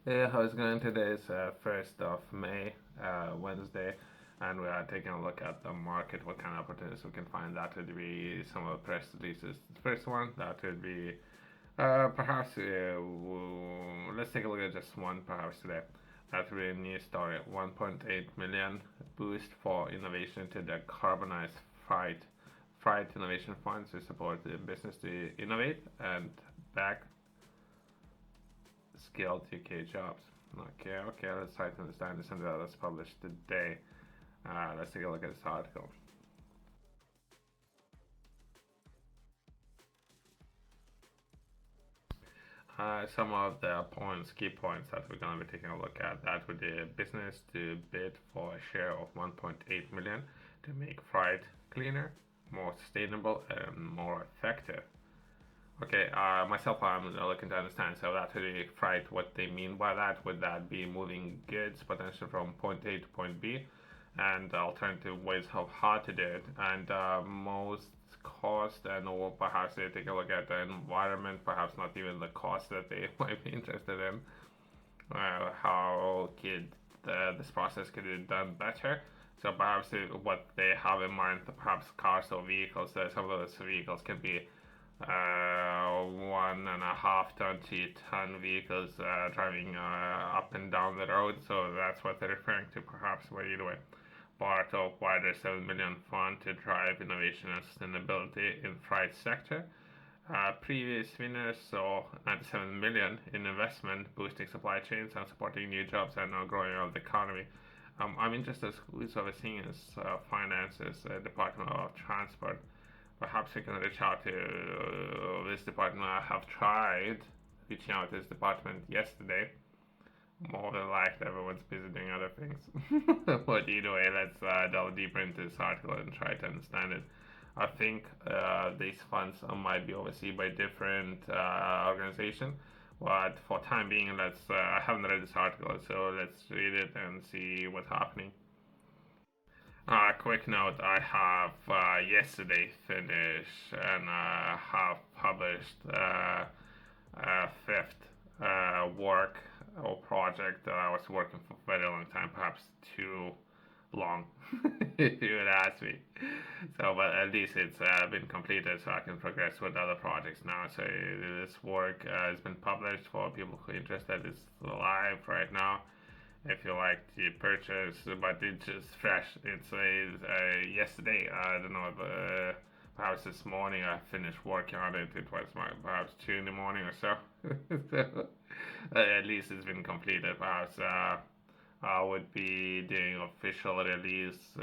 How's it going? Today is 1st of May, Wednesday, and we are taking a look at the market, what kind of opportunities we can find. That would be some of the press releases. The first one, that would be perhaps, let's take a look at just one perhaps today. That would be a new story, 1.8 million boost for innovation to decarbonise freight. Freight Innovation Funds to support the business to innovate and back skilled UK jobs. Okay, let's try to understand this, and that's published today. Let's take a look at this article. Some of the key points that we're going to be taking a look at, that would be a business to bid for a share of 1.8 million to make freight cleaner, more sustainable, and more effective. Okay, myself, I'm looking to understand. So that would be freight. What they mean by that? Would that be moving goods potentially from point A to point B, and alternative ways of how to do it, and most cost, and or perhaps they take a look at the environment, perhaps not even the cost that they might be interested in. How could this process could be done better? So perhaps what they have in mind, perhaps cars or vehicles. Some of those vehicles can be 1.5 ton to 2 ton vehicles driving up and down the road. So that's what they're referring to, perhaps. But either way, part of wider 7 million fund to drive innovation and sustainability in freight sector. Previous winners saw 97 million in investment, boosting supply chains and supporting new jobs and growing of the economy. I'm interested who's overseeing this finances, Department of Transport. Perhaps we can reach out to this department. I have tried reaching out to this department yesterday. More than likely, everyone's busy doing other things. But either way, let's delve deeper into this article and try to understand it. I think these funds might be overseen by different organizations, but for time being, I haven't read this article, so let's read it and see what's happening. Quick note, I have yesterday finished and have published fifth work or project that I was working for a very long time, perhaps too long, if you would ask me. So, but at least it's been completed, so I can progress with other projects now. So this work has been published for people who are interested. It's live right now if you like to purchase, but it's just fresh. It's yesterday. I don't know, perhaps this morning I finished working on it. It was perhaps 2 in the morning or so. So at least it's been completed. Perhaps I would be doing official release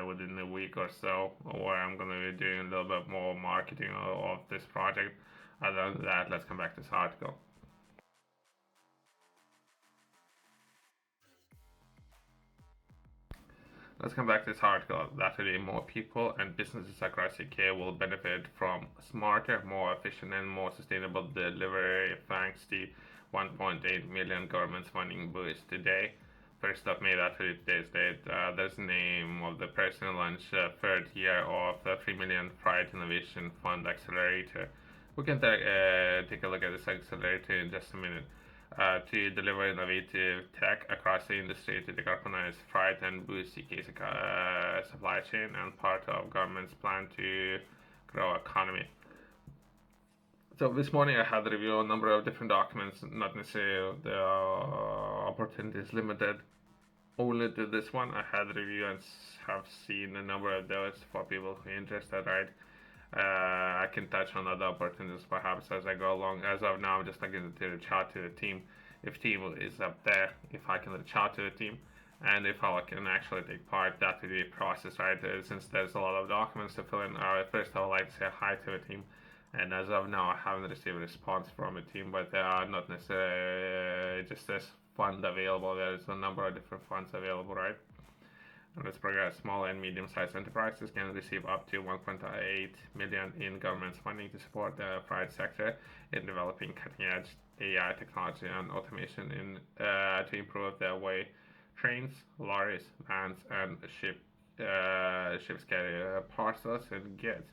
within a week or so, or I'm gonna be doing a little bit more marketing of this project. Other than that, let's come back to this article. Let's come back to this article. That more people and businesses across UK will benefit from smarter, more efficient, and more sustainable delivery thanks to 1.8 million government funding boost today. 1st of May, that's today's date. There's the name of the person launched third year of the 3 million Pride Innovation Fund Accelerator. We can take a look at this accelerator in just a minute. To deliver innovative tech across the industry to decarbonise freight and boost UK's supply chain, and part of government's plan to grow economy. So this morning I had to review a number of different documents, not necessarily the opportunities limited only to this one. I had to review and have seen a number of those for people who are interested, right? I can touch on other opportunities perhaps as I go along. As of now, I'm just looking to reach out to the team. If team is up there, if I can reach out to the team, and if I can actually take part, that would be a process, right? Since there's a lot of documents to fill in, first I would like to say hi to the team. And as of now, I haven't received a response from a team, but there are not necessarily just this fund available. There's a number of different funds available, right? Let's progress. Small and medium-sized enterprises can receive up to 1.8 million in government funding to support the private sector in developing cutting-edge AI technology and automation to improve the way trains, lorries, vans, and ships carry parcels and goods.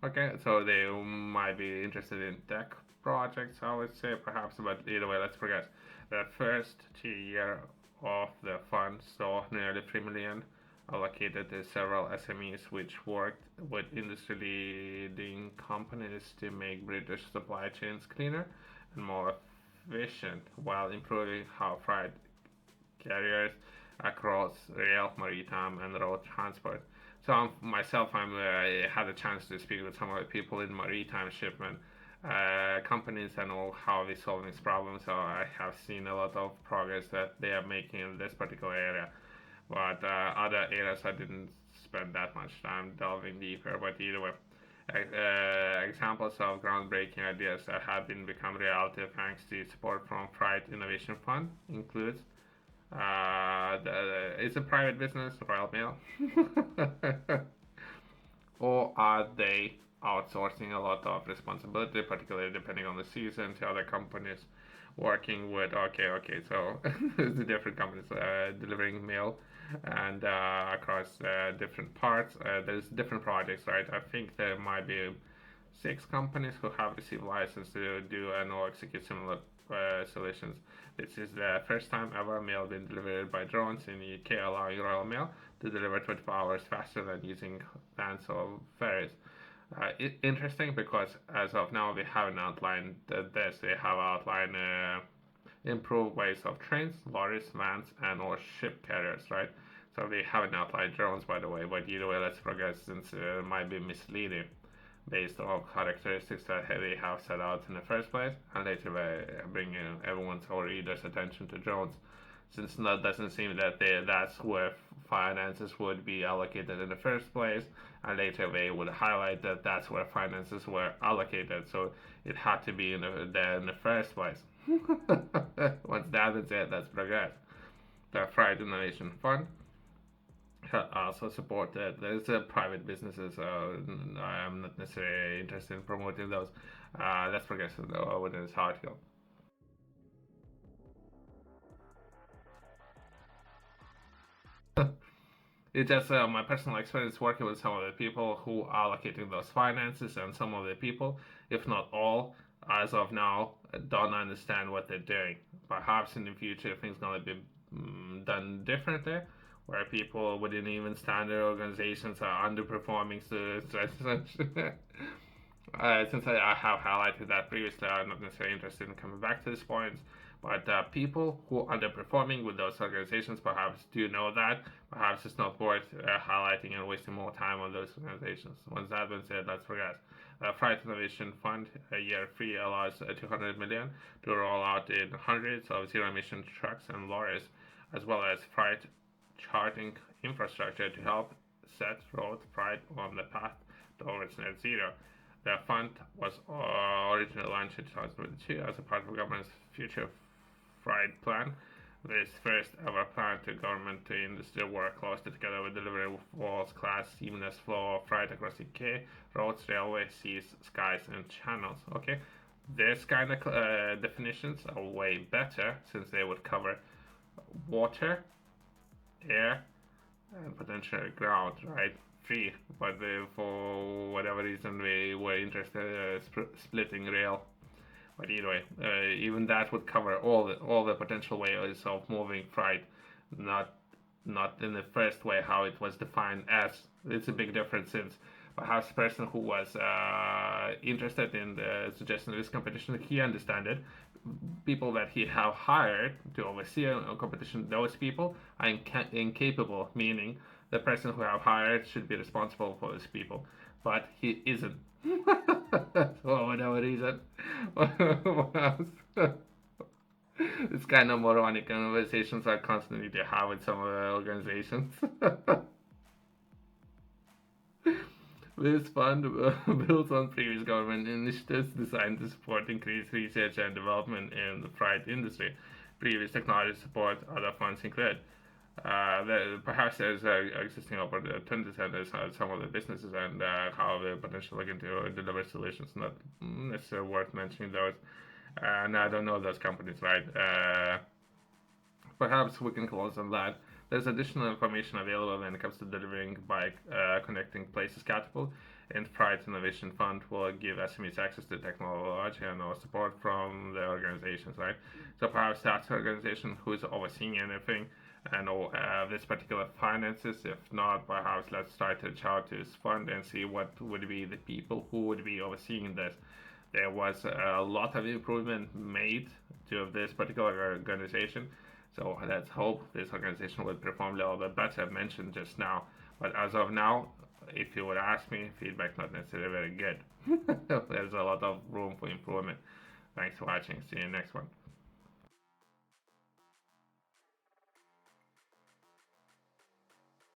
Okay, so they might be interested in tech projects, I would say, perhaps, but either way, let's progress. The first 2 year of the fund saw nearly 3 million allocated to several SMEs which worked with industry leading companies to make British supply chains cleaner and more efficient while improving how freight carriers across rail, maritime, and road transport. So I had a chance to speak with some of the people in maritime shipment companies and know how they're solving this problem. So I have seen a lot of progress that they are making in this particular area. But other areas I didn't spend that much time delving deeper. But either way, examples of groundbreaking ideas that have been become reality thanks to support from Freight Innovation Fund includes it's a private business, Royal Mail, or are they outsourcing a lot of responsibility, particularly depending on the season, to other companies working with? Okay, so the different companies delivering mail and across different parts. There's different projects, right? I think there might be 6 companies who have received license to do and or execute similar solutions. This is the first time ever mail been delivered by drones in the UK, allowing Royal Mail to deliver 24 hours faster than using vans or ferries. Interesting because as of now we haven't outlined this. They have outlined improved ways of trains, lorries, vans, and or ship carriers, right? So they haven't outlined drones, by the way. But either way, let's progress since it might be misleading based on characteristics that they have set out in the first place, and later bring everyone's or readers' attention to drones, since that doesn't seem that that's where finances would be allocated in the first place, and later they would highlight that that's where finances were allocated, so it had to be there in the first place. Once that is it, let's progress. The Fried Innovation Fund also support that there's private businesses. I'm not necessarily interested in promoting those. Let's progress with this article. It's just my personal experience working with some of the people who are allocating those finances, and some of the people, if not all, as of now, don't understand what they're doing. Perhaps in the future, things gonna be done differently, where people within even standard organizations are underperforming. So, since I have highlighted that previously, I'm not necessarily interested in coming back to this point. But people who are underperforming with those organizations perhaps do know that. Perhaps it's not worth highlighting and wasting more time on those organizations. Once that been said, let's progress. The Freight Innovation Fund, year 3, allows 200 million to roll out in hundreds of zero-emission trucks and lorries, as well as freight charging infrastructure to help set road freight on the path towards net zero. The fund was originally launched in 2022 as a part of the government's future freight plan. This first ever plan to government to industry work closely together with delivering world-class seamless flow of freight across UK, roads, railway, seas, skies, and channels. Okay, this kind of definitions are way better since they would cover water, air, and potentially ground, right? Free, but for whatever reason we were interested splitting rail. But either way, even that would cover all the potential ways of moving freight, not in the first way how it was defined as. It's a big difference since perhaps the person who was interested in the suggestion of this competition, he understand it. People that he have hired to oversee a competition, those people are incapable, meaning the person who have hired should be responsible for these people, but he isn't. For whatever reason. It's kind of moronic conversations I constantly to have with some of the organizations. This fund builds on previous government initiatives designed to support increased research and development in the freight industry. Previous technology support other funds include perhaps there's existing opportunities and there's some of the businesses and how they're potentially looking to deliver solutions. Not necessarily worth mentioning those. And I don't know those companies, right? Perhaps we can close on that. There's additional information available when it comes to delivering by connecting places catapult. And Pride Innovation Fund will give SMEs access to technology and support from the organizations, right? So perhaps that's the organization who's overseeing anything and this particular finances. If not, perhaps let's try to reach out to this fund and see what would be the people who would be overseeing this. There was a lot of improvement made to this particular organization, so let's hope this organization will perform a little bit better, mentioned just now. But as of now, if you would ask me, feedback not necessarily very good. There's a lot of room for improvement. Thanks for watching. See you next one.